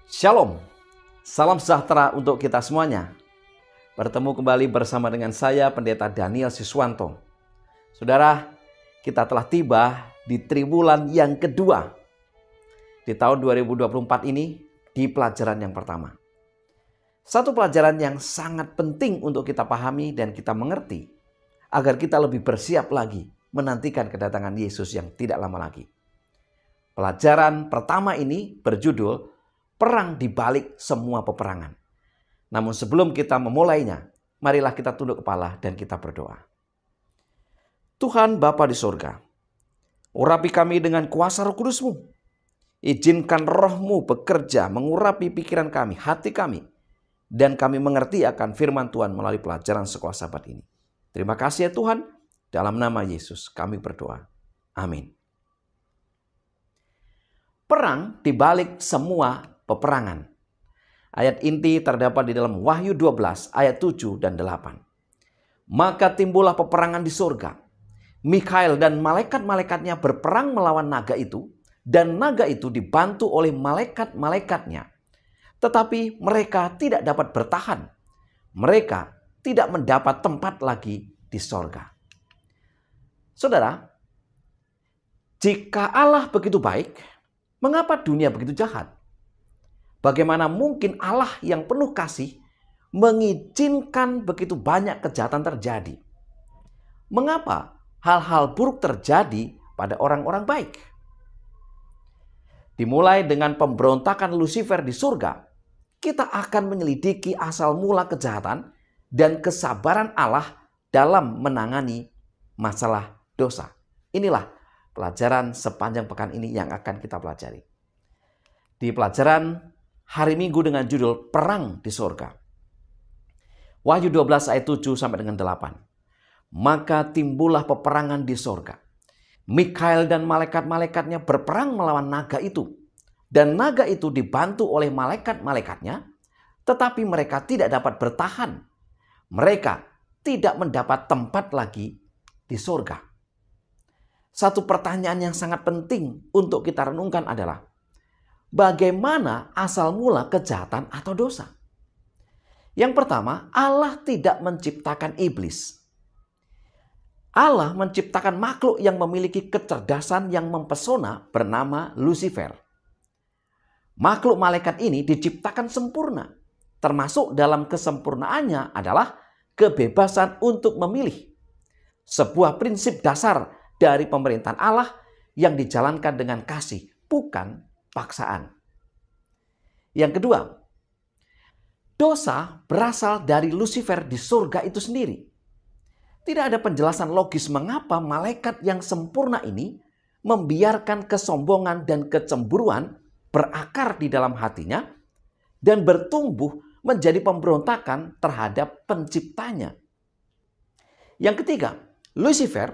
Shalom, salam sejahtera untuk kita semuanya. Bertemu kembali bersama dengan saya, Pendeta Daniel Siswanto. Saudara, kita telah tiba di triwulan yang kedua di tahun 2024 ini, di pelajaran yang pertama. Satu pelajaran yang sangat penting untuk kita pahami dan kita mengerti, agar kita lebih bersiap lagi menantikan kedatangan Yesus yang tidak lama lagi. Pelajaran pertama ini berjudul Perang di balik semua peperangan. Namun sebelum kita memulainya, marilah kita tunduk kepala dan kita berdoa. Tuhan Bapa di sorga, urapi kami dengan kuasa Roh Kudus-Mu. Izinkan Roh-Mu bekerja mengurapi pikiran kami, hati kami, dan kami mengerti akan firman Tuhan melalui pelajaran sekolah Sabat ini. Terima kasih ya Tuhan, dalam nama Yesus kami berdoa. Amin. Perang di balik semua peperangan. Ayat inti terdapat di dalam Wahyu 12 ayat 7 dan 8. Maka timbullah peperangan di surga. Mikhael dan malaikat-malaikatnya berperang melawan naga itu, dan naga itu dibantu oleh malaikat-malaikatnya. Tetapi mereka tidak dapat bertahan. Mereka tidak mendapat tempat lagi di surga. Saudara, jika Allah begitu baik, mengapa dunia begitu jahat? Bagaimana mungkin Allah yang penuh kasih mengizinkan begitu banyak kejahatan terjadi? Mengapa hal-hal buruk terjadi pada orang-orang baik? Dimulai dengan pemberontakan Lucifer di surga, kita akan menyelidiki asal mula kejahatan dan kesabaran Allah dalam menangani masalah dosa. Inilah pelajaran sepanjang pekan ini yang akan kita pelajari. Di pelajaran hari Minggu dengan judul Perang di Surga. Wahyu 12 ayat 7 sampai dengan 8. Maka timbullah peperangan di surga. Mikhael dan malaikat-malaikatnya berperang melawan naga itu. Dan naga itu dibantu oleh malaikat-malaikatnya, tetapi mereka tidak dapat bertahan. Mereka tidak mendapat tempat lagi di surga. Satu pertanyaan yang sangat penting untuk kita renungkan adalah, bagaimana asal mula kejahatan atau dosa? Yang pertama, Allah tidak menciptakan iblis. Allah menciptakan makhluk yang memiliki kecerdasan yang mempesona bernama Lucifer. Makhluk malaikat ini diciptakan sempurna. Termasuk dalam kesempurnaannya adalah kebebasan untuk memilih. Sebuah prinsip dasar dari pemerintahan Allah yang dijalankan dengan kasih, bukan paksaan. Yang kedua, dosa berasal dari Lucifer di surga itu sendiri. Tidak ada penjelasan logis mengapa malaikat yang sempurna ini membiarkan kesombongan dan kecemburuan berakar di dalam hatinya dan bertumbuh menjadi pemberontakan terhadap penciptanya. Yang ketiga, Lucifer,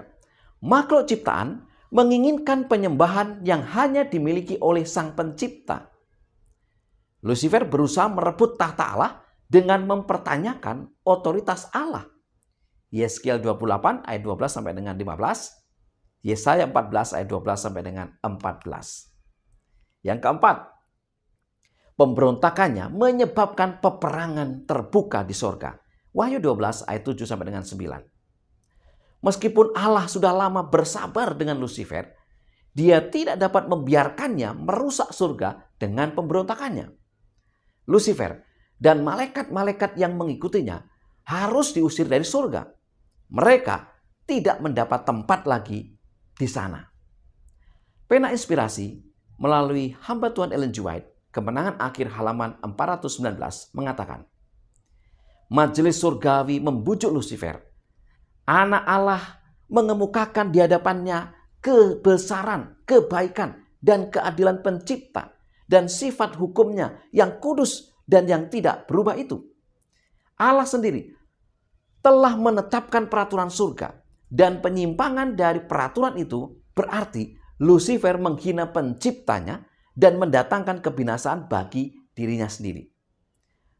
makhluk ciptaan, menginginkan penyembahan yang hanya dimiliki oleh Sang Pencipta. Lucifer berusaha merebut tahta Allah dengan mempertanyakan otoritas Allah. Yeskiel 28 ayat 12 sampai dengan 15. Yesaya 14 ayat 12 sampai dengan 14. Yang keempat, pemberontakannya menyebabkan peperangan terbuka di surga. Wahyu 12 ayat 7 sampai dengan 9. Meskipun Allah sudah lama bersabar dengan Lucifer, dia tidak dapat membiarkannya merusak surga dengan pemberontakannya. Lucifer dan malaikat-malaikat yang mengikutinya harus diusir dari surga. Mereka tidak mendapat tempat lagi di sana. Pena Inspirasi melalui hamba Tuhan Ellen G. White, Kemenangan Akhir halaman 419 mengatakan, majelis surgawi membujuk Lucifer. Anak Allah mengemukakan di hadapannya kebesaran, kebaikan, dan keadilan pencipta, dan sifat hukumnya yang kudus dan yang tidak berubah itu. Allah sendiri telah menetapkan peraturan surga, dan penyimpangan dari peraturan itu berarti Lucifer menghina penciptanya dan mendatangkan kebinasaan bagi dirinya sendiri.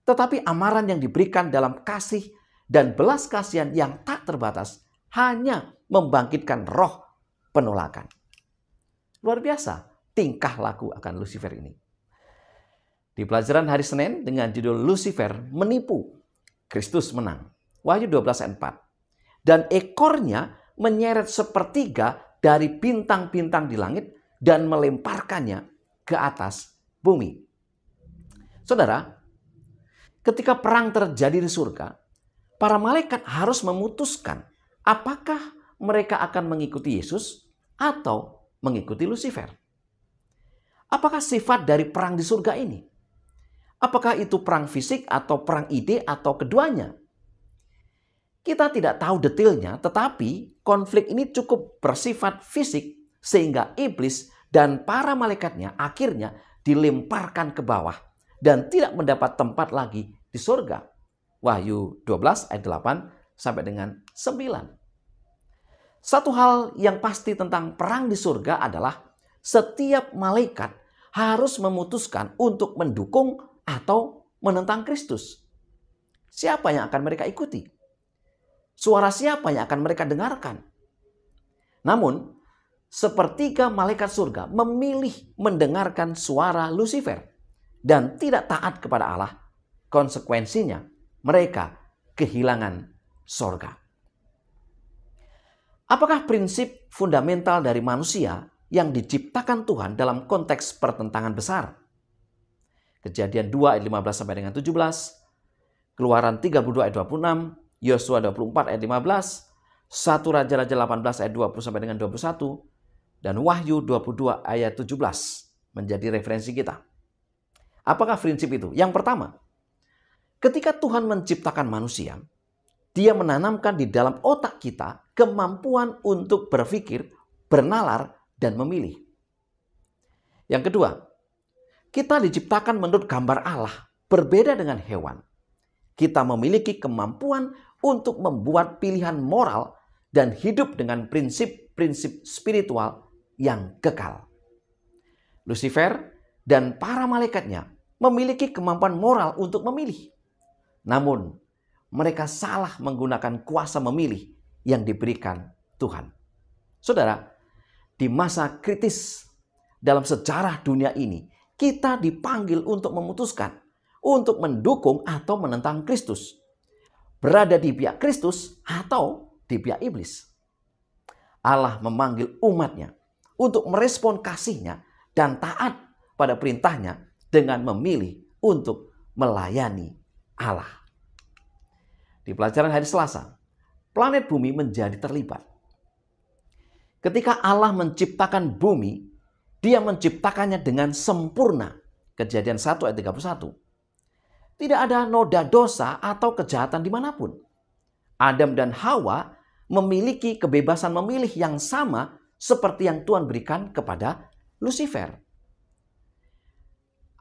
Tetapi amaran yang diberikan dalam kasih dan belas kasihan yang tak terbatas hanya membangkitkan roh penolakan. Luar biasa tingkah laku akan Lucifer ini. Di pelajaran hari Senin dengan judul Lucifer menipu, Kristus menang. Wahyu 12 ayat 4. Dan ekornya menyeret sepertiga dari bintang-bintang di langit dan melemparkannya ke atas bumi. Saudara, ketika perang terjadi di surga, para malaikat harus memutuskan apakah mereka akan mengikuti Yesus atau mengikuti Lucifer. Apakah sifat dari perang di surga ini? Apakah itu perang fisik atau perang ide atau keduanya? Kita tidak tahu detailnya, tetapi konflik ini cukup bersifat fisik sehingga iblis dan para malaikatnya akhirnya dilemparkan ke bawah dan tidak mendapat tempat lagi di surga. Wahyu 12 ayat 8 sampai dengan 9. Satu hal yang pasti tentang perang di surga adalah setiap malaikat harus memutuskan untuk mendukung atau menentang Kristus. Siapa yang akan mereka ikuti? Suara siapa yang akan mereka dengarkan? Namun, sepertiga malaikat surga memilih mendengarkan suara Lucifer dan tidak taat kepada Allah. Konsekuensinya, mereka kehilangan sorga. Apakah prinsip fundamental dari manusia yang diciptakan Tuhan dalam konteks pertentangan besar? Kejadian 2 ayat 15 sampai dengan 17, Keluaran 32 ayat 26, Yosua 24 ayat 15, 1 Raja-Raja 18 ayat 20 sampai dengan 21, dan Wahyu 22 ayat 17 menjadi referensi kita. Apakah prinsip itu? Yang pertama, ketika Tuhan menciptakan manusia, Dia menanamkan di dalam otak kita kemampuan untuk berpikir, bernalar, dan memilih. Yang kedua, kita diciptakan menurut gambar Allah, berbeda dengan hewan. Kita memiliki kemampuan untuk membuat pilihan moral dan hidup dengan prinsip-prinsip spiritual yang kekal. Lucifer dan para malaikatnya memiliki kemampuan moral untuk memilih. Namun, mereka salah menggunakan kuasa memilih yang diberikan Tuhan. Saudara, di masa kritis dalam sejarah dunia ini, kita dipanggil untuk memutuskan, untuk mendukung atau menentang Kristus. Berada di pihak Kristus atau di pihak iblis. Allah memanggil umatnya untuk merespon kasih-Nya dan taat pada perintah-Nya dengan memilih untuk melayani Allah. Di pelajaran hari Selasa, planet bumi menjadi terlibat. Ketika Allah menciptakan bumi, Dia menciptakannya dengan sempurna. Kejadian 1 ayat 31. Tidak ada noda dosa atau kejahatan dimanapun. Adam dan Hawa memiliki kebebasan memilih yang sama seperti yang Tuhan berikan kepada Lucifer.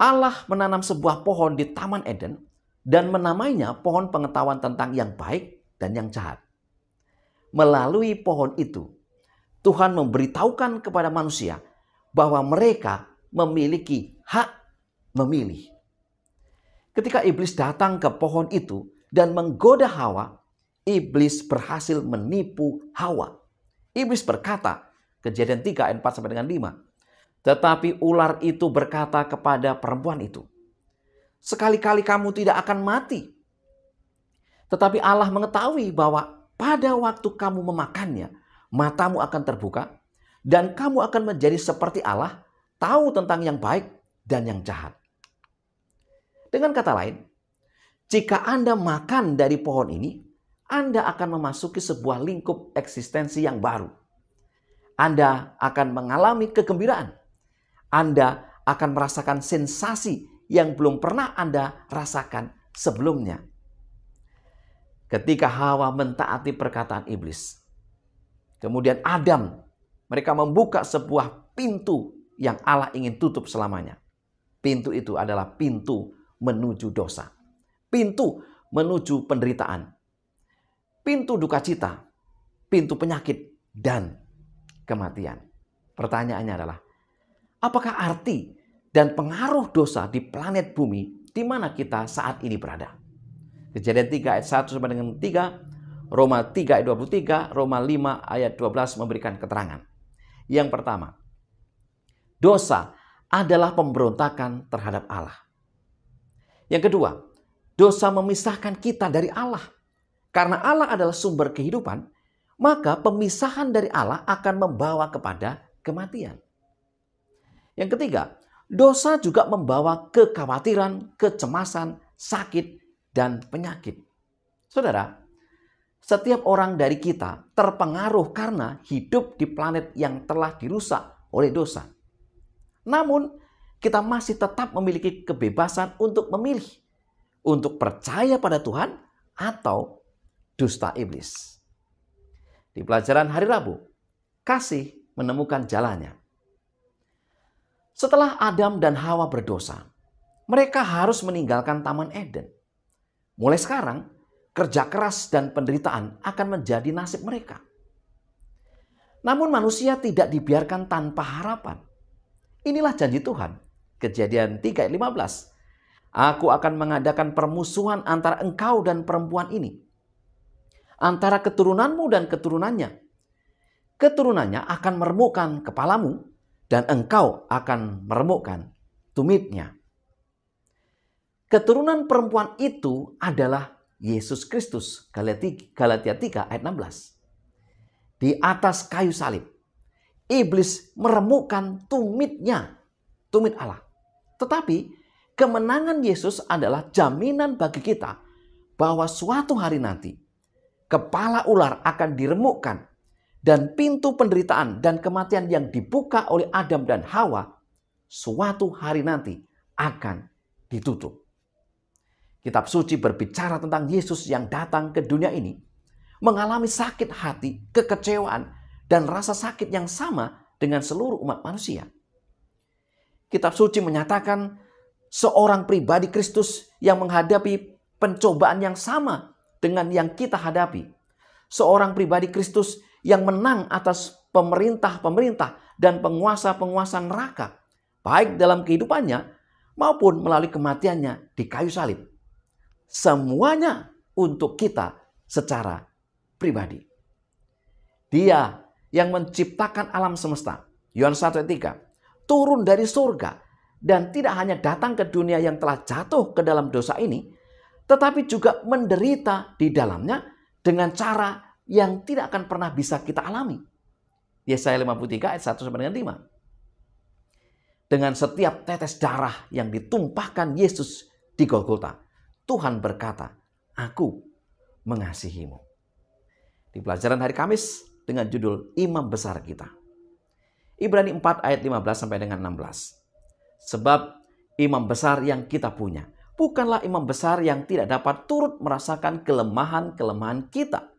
Allah menanam sebuah pohon di Taman Eden dan menamainya pohon pengetahuan tentang yang baik dan yang jahat. Melalui pohon itu, Tuhan memberitahukan kepada manusia bahwa mereka memiliki hak memilih. Ketika iblis datang ke pohon itu dan menggoda Hawa, iblis berhasil menipu Hawa. Iblis berkata, Kejadian 3 ayat 4 sampai dengan 5, tetapi ular itu berkata kepada perempuan itu, sekali-kali kamu tidak akan mati. Tetapi Allah mengetahui bahwa pada waktu kamu memakannya, matamu akan terbuka dan kamu akan menjadi seperti Allah, tahu tentang yang baik dan yang jahat. Dengan kata lain, jika Anda makan dari pohon ini, Anda akan memasuki sebuah lingkup eksistensi yang baru. Anda akan mengalami kegembiraan. Anda akan merasakan sensasi yang belum pernah Anda rasakan sebelumnya. Ketika Hawa mentaati perkataan iblis, kemudian Adam, mereka membuka sebuah pintu yang Allah ingin tutup selamanya. Pintu itu adalah pintu menuju dosa. Pintu menuju penderitaan. Pintu duka cita. Pintu penyakit dan kematian. Pertanyaannya adalah, apakah arti dan pengaruh dosa di planet bumi di mana kita saat ini berada? Kejadian 3 ayat 1 sampai dengan 3, Roma 3 ayat 23, Roma 5 ayat 12 memberikan keterangan. Yang pertama, dosa adalah pemberontakan terhadap Allah. Yang kedua, dosa memisahkan kita dari Allah. Karena Allah adalah sumber kehidupan, maka pemisahan dari Allah akan membawa kepada kematian. Yang ketiga, dosa juga membawa kekhawatiran, kecemasan, sakit, dan penyakit. Saudara, setiap orang dari kita terpengaruh karena hidup di planet yang telah dirusak oleh dosa. Namun, kita masih tetap memiliki kebebasan untuk memilih, untuk percaya pada Tuhan atau dusta iblis. Di pelajaran hari Rabu, kasih menemukan jalannya. Setelah Adam dan Hawa berdosa, mereka harus meninggalkan Taman Eden. Mulai sekarang, kerja keras dan penderitaan akan menjadi nasib mereka. Namun manusia tidak dibiarkan tanpa harapan. Inilah janji Tuhan. Kejadian 3 ayat 15. Aku akan mengadakan permusuhan antara engkau dan perempuan ini, antara keturunanmu dan keturunannya. Keturunannya akan meremukkan kepalamu dan engkau akan meremukkan tumitnya. Keturunan perempuan itu adalah Yesus Kristus. Galatia 3 ayat 16. Di atas kayu salib, iblis meremukkan tumitnya, tumit Allah. Tetapi kemenangan Yesus adalah jaminan bagi kita bahwa suatu hari nanti kepala ular akan diremukkan dan pintu penderitaan dan kematian yang dibuka oleh Adam dan Hawa suatu hari nanti akan ditutup. Kitab suci berbicara tentang Yesus yang datang ke dunia ini, mengalami sakit hati, kekecewaan, dan rasa sakit yang sama dengan seluruh umat manusia. Kitab suci menyatakan seorang pribadi Kristus yang menghadapi pencobaan yang sama dengan yang kita hadapi. Seorang pribadi Kristus yang menang atas pemerintah-pemerintah dan penguasa-penguasa neraka, baik dalam kehidupannya maupun melalui kematiannya di kayu salib. Semuanya untuk kita secara pribadi. Dia yang menciptakan alam semesta, Yohanes 1 ayat 3, turun dari surga dan tidak hanya datang ke dunia yang telah jatuh ke dalam dosa ini, tetapi juga menderita di dalamnya dengan cara yang tidak akan pernah bisa kita alami. Yesaya 53 ayat 1 sampai dengan 5. Dengan setiap tetes darah yang ditumpahkan Yesus di Golgota, Tuhan berkata, "Aku mengasihimu." Di pelajaran hari Kamis dengan judul Imam Besar Kita. Ibrani 4 ayat 15 sampai dengan 16. Sebab imam besar yang kita punya bukanlah imam besar yang tidak dapat turut merasakan kelemahan-kelemahan kita.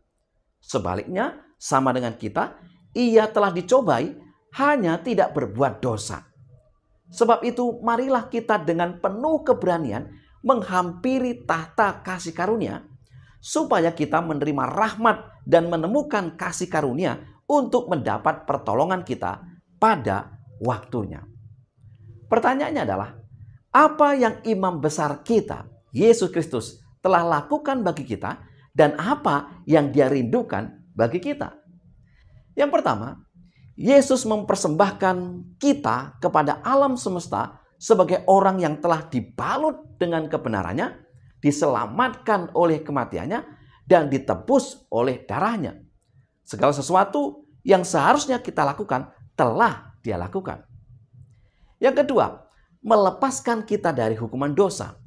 Sebaliknya, sama dengan kita, ia telah dicobai, hanya tidak berbuat dosa. Sebab itu, marilah kita dengan penuh keberanian menghampiri tahta kasih karunia, supaya kita menerima rahmat dan menemukan kasih karunia untuk mendapat pertolongan kita pada waktunya. Pertanyaannya adalah, apa yang imam besar kita, Yesus Kristus, telah lakukan bagi kita dan apa yang dia rindukan bagi kita? Yang pertama, Yesus mempersembahkan kita kepada alam semesta sebagai orang yang telah dibalut dengan kebenarannya, diselamatkan oleh kematiannya, dan ditebus oleh darahnya. Segala sesuatu yang seharusnya kita lakukan telah dia lakukan. Yang kedua, melepaskan kita dari hukuman dosa.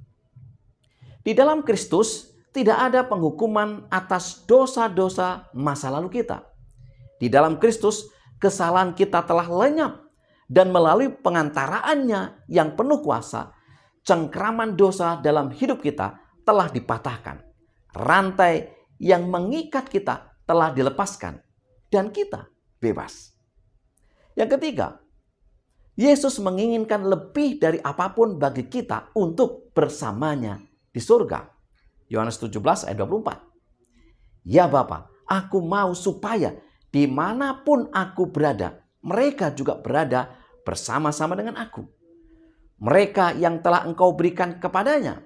Di dalam Kristus tidak ada penghukuman atas dosa-dosa masa lalu kita. Di dalam Kristus kesalahan kita telah lenyap dan melalui pengantaraannya yang penuh kuasa, cengkraman dosa dalam hidup kita telah dipatahkan. Rantai yang mengikat kita telah dilepaskan dan kita bebas. Yang ketiga, Yesus menginginkan lebih dari apapun bagi kita untuk bersamanya di surga. Yohanes 17 ayat 24. Ya Bapa, aku mau supaya dimanapun aku berada, mereka juga berada bersama-sama dengan aku. Mereka yang telah engkau berikan kepadanya,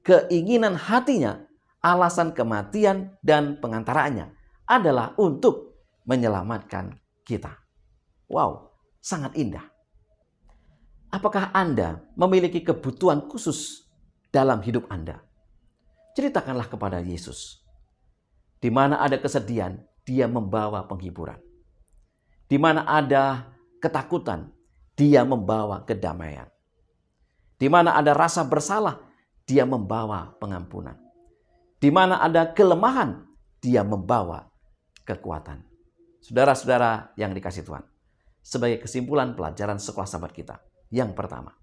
keinginan hatinya, alasan kematian dan pengantaraannya adalah untuk menyelamatkan kita. Wow, sangat indah. Apakah Anda memiliki kebutuhan khusus dalam hidup Anda. Ceritakanlah kepada Yesus. Di mana ada kesedihan, Dia membawa penghiburan. Di mana ada ketakutan, Dia membawa kedamaian. Di mana ada rasa bersalah, Dia membawa pengampunan. Di mana ada kelemahan, Dia membawa kekuatan. Saudara-saudara yang dikasihi Tuhan, sebagai kesimpulan pelajaran sekolah sahabat kita, yang pertama,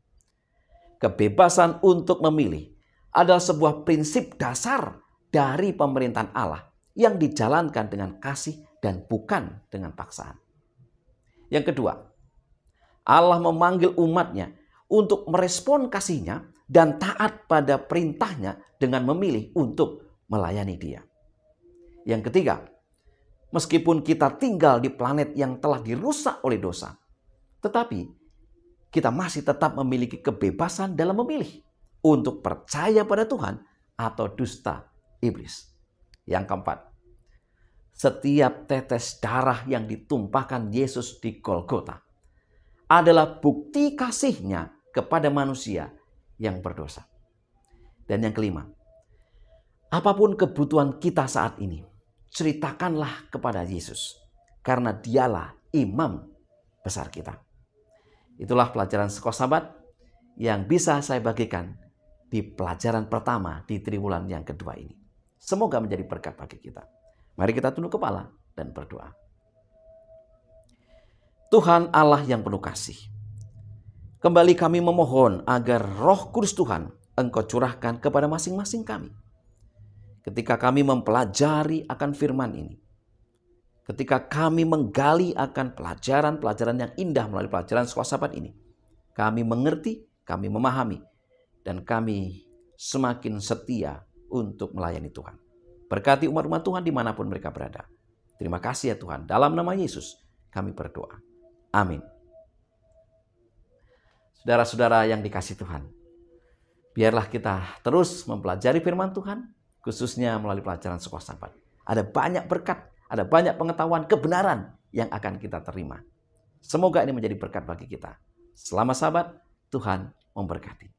kebebasan untuk memilih adalah sebuah prinsip dasar dari pemerintahan Allah yang dijalankan dengan kasih dan bukan dengan paksaan. Yang kedua, Allah memanggil umatnya untuk merespon kasih-Nya dan taat pada perintah-Nya dengan memilih untuk melayani Dia. Yang ketiga, meskipun kita tinggal di planet yang telah dirusak oleh dosa, tetapi kita masih tetap memiliki kebebasan dalam memilih untuk percaya pada Tuhan atau dusta iblis. Yang keempat, setiap tetes darah yang ditumpahkan Yesus di Golgota adalah bukti kasih-Nya kepada manusia yang berdosa. Dan yang kelima, apapun kebutuhan kita saat ini, ceritakanlah kepada Yesus, karena Dialah imam besar kita. Itulah pelajaran sekolah sahabat yang bisa saya bagikan di pelajaran pertama di triwulan yang kedua ini. Semoga menjadi berkat bagi kita. Mari kita tunduk kepala dan berdoa. Tuhan Allah yang penuh kasih, kembali kami memohon agar Roh Kudus Tuhan Engkau curahkan kepada masing-masing kami. Ketika kami mempelajari akan firman ini, ketika kami menggali akan pelajaran-pelajaran yang indah melalui pelajaran sekolah sahabat ini, kami mengerti, kami memahami, dan kami semakin setia untuk melayani Tuhan. Berkati umat-umat Tuhan dimanapun mereka berada. Terima kasih ya Tuhan. Dalam nama Yesus kami berdoa. Amin. Saudara-saudara yang dikasihi Tuhan, biarlah kita terus mempelajari firman Tuhan, khususnya melalui pelajaran sekolah sahabat. Ada banyak berkat, ada banyak pengetahuan kebenaran yang akan kita terima. Semoga ini menjadi berkat bagi kita. Selamat sahabat, Tuhan memberkati.